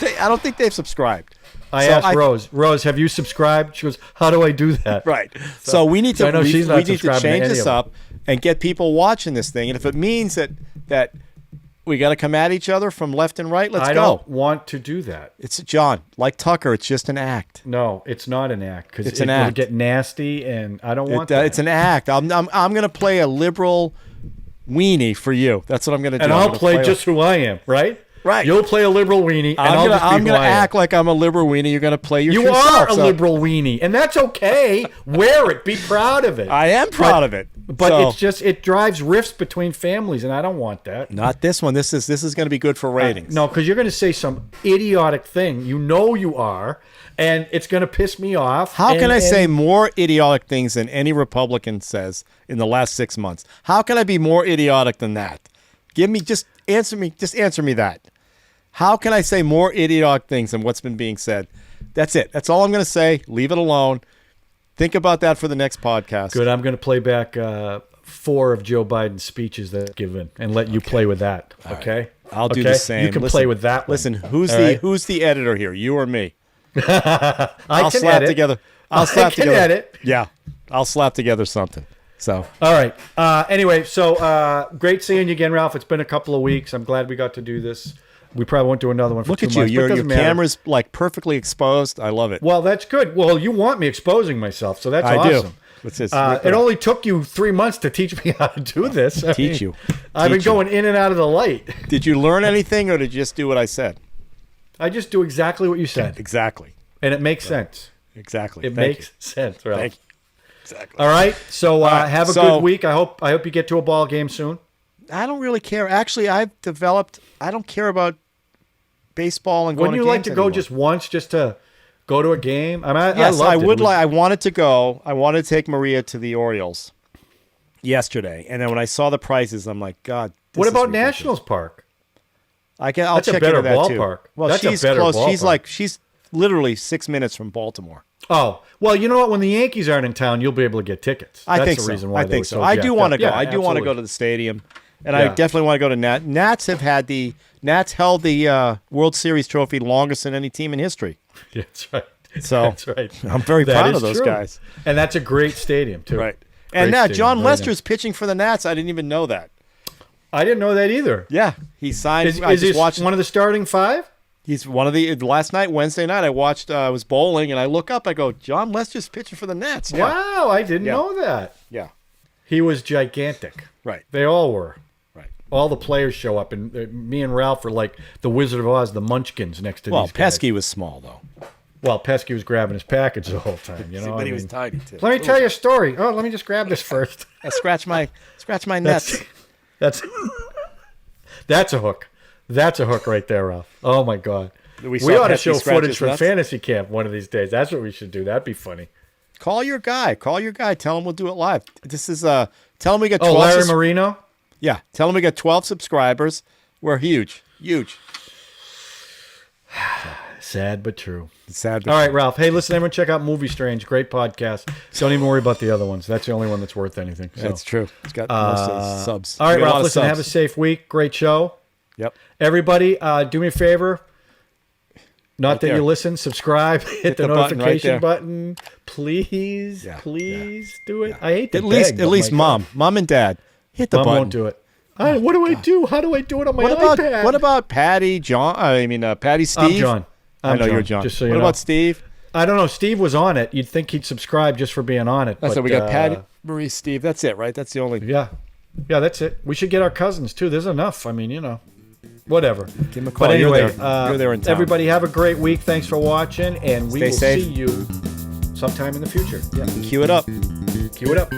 S2: I don't think they've subscribed.
S1: I
S2: So
S1: asked Rose. Rose, have you subscribed? She goes, "How do I do that?"
S2: Right. So we need to.
S1: I know
S2: we
S1: she's not
S2: we need to
S1: subscribing to
S2: change
S1: any
S2: this
S1: of them.
S2: up and get people watching this thing. And if it means that we got to come at each other from left and right, let's
S1: I
S2: go.
S1: don't want to do that.
S2: It's John, like Tucker. It's just an act.
S1: No, it's not an act because
S2: It's
S1: it
S2: an
S1: will
S2: act.
S1: get nasty, and I don't want that.
S2: It's an act. I'm going to play a liberal weenie for you. That's what I'm going to do.
S1: And
S2: I'm
S1: I'll
S2: gonna
S1: play just who I am, right?
S2: Right.
S1: You'll play a liberal weenie, and
S2: I'm gonna act like I'm a liberal weenie. You're gonna play your.
S1: You
S2: true
S1: are
S2: self,
S1: a liberal weenie, and that's okay. Wear it. Be proud of it.
S2: I am proud of it.
S1: But it's just it drives rifts between families, and I don't want that.
S2: Not this one. This is going to be good for ratings.
S1: No, because you're going to say some idiotic thing. You are, and it's going to piss me off.
S2: How can I say more idiotic things than any Republican says in the last 6 months? How can I be more idiotic than that? Answer me that. How can I say more idiotic things than what's been being said? That's it. That's all I'm going to say. Leave it alone. Think about that for the next podcast.
S1: Good. I'm going to play back 4 of Joe Biden's speeches that I've given and let you play with that. Okay?
S2: Right. I'll do the same.
S1: You can play with that one.
S2: Listen, who's the editor here? You or me?
S1: I'll slap
S2: edit. Together. I'll slap
S1: can
S2: together.
S1: Edit.
S2: Yeah. I'll slap together something. So.
S1: All right. Anyway, so great seeing you again, Ralph. It's been a couple of weeks. I'm glad we got to do this. We probably won't do another one for
S2: Look
S1: 2
S2: at
S1: months.
S2: you. Your camera's like perfectly exposed. I love it.
S1: Well, that's good. Well, you want me exposing myself, so that's awesome.
S2: Do.
S1: It only took you 3 months to teach me how to do this. I've been going in and out of the light.
S2: Did you learn anything, or did you just do what I said?
S1: I just do exactly what you said.
S2: Exactly.
S1: And it makes sense.
S2: Exactly.
S1: It makes sense, Ralph.
S2: Thank you. Exactly.
S1: All right. So have a good week. I hope you get to a ball game soon.
S2: I don't really care. Actually, I don't care about baseball and going to games.
S1: Wouldn't you like to go just once, just to go to a game?
S2: I would like. I wanted to go. I wanted to take Maria to the Orioles yesterday, and then when I saw the prices, I'm like, God.
S1: What about Nationals Park?
S2: I'll
S1: That's
S2: check
S1: a better
S2: into that
S1: ballpark.
S2: Too. Well,
S1: That's
S2: she's
S1: a better
S2: close.
S1: Ballpark.
S2: She's literally 6 minutes from Baltimore.
S1: Oh, well, you know what? When the Yankees aren't in town, you'll be able to get tickets.
S2: I think
S1: the
S2: so.
S1: reason why
S2: I think so. I do want to go.
S1: Yeah,
S2: I do want to go to the stadium, and I definitely want to go to Nats. Nats held the World Series trophy longest than any team in history.
S1: That's right.
S2: So
S1: that's right.
S2: I'm very proud of those guys.
S1: And that's a great stadium too.
S2: Right. And now John Lester's pitching for the Nats. I didn't even know that.
S1: I didn't know that either.
S2: Yeah, he signed.
S1: Is he one of the starting 5?
S2: He's one of the last night, Wednesday night. I watched. I was bowling, and I look up. I go, John Lester's pitching for the Nats. Yeah.
S1: Wow, I didn't know that.
S2: Yeah,
S1: he was gigantic.
S2: Right,
S1: they all were.
S2: Right,
S1: all the players show up, and me and Ralph are like the Wizard of Oz, the Munchkins next to these guys.
S2: Pesky was small though.
S1: Well, Pesky was grabbing his package the whole time. You know,
S2: but he was tiny too.
S1: Let me tell you a story. Oh, let me just grab this first.
S2: Scratch my nuts.
S1: That's a hook. That's a hook right there, Ralph. Oh, my God. We ought to show footage from Fantasy Camp one of these days. That's what we should do. That'd be funny.
S2: Call your guy. Tell him we'll do it live. This is tell him we got 12.
S1: Oh, Larry Marino?
S2: Yeah. Tell him we got 12 subscribers. We're huge. Huge.
S1: Sad but true.
S2: Sad but
S1: All right, Ralph. Hey, listen, everyone, check out Movie Strange. Great podcast. Don't even worry about the other ones. That's the only one that's worth anything. So.
S2: That's true. It's got most of the subs.
S1: All right, Ralph, listen, have a safe week. Great show.
S2: Yep.
S1: Everybody, do me a favor. Not that you listen, subscribe, hit the notification button. Please, please do it. I hate to beg,
S2: at least mom and dad, hit the button.
S1: Mom won't do it. What do I do? How do I do it on my iPad?
S2: What about Patty, John? Patty, Steve?
S1: I'm John.
S2: I know you're John.
S1: Just so you
S2: know.
S1: What
S2: about Steve?
S1: I don't know. Steve was on it. You'd think he'd subscribe just for being on it.
S2: So we got Patty, Marie, Steve. That's it, right? That's the only.
S1: Yeah, that's it. We should get our cousins too. There's enough. I mean, whatever.
S2: Give him a call.
S1: But anyway,
S2: you're there in town.
S1: Everybody have a great week. Thanks for watching, and we will
S2: safe.
S1: see you sometime in the future.
S2: Yeah. Cue it up.
S1: Cue it up.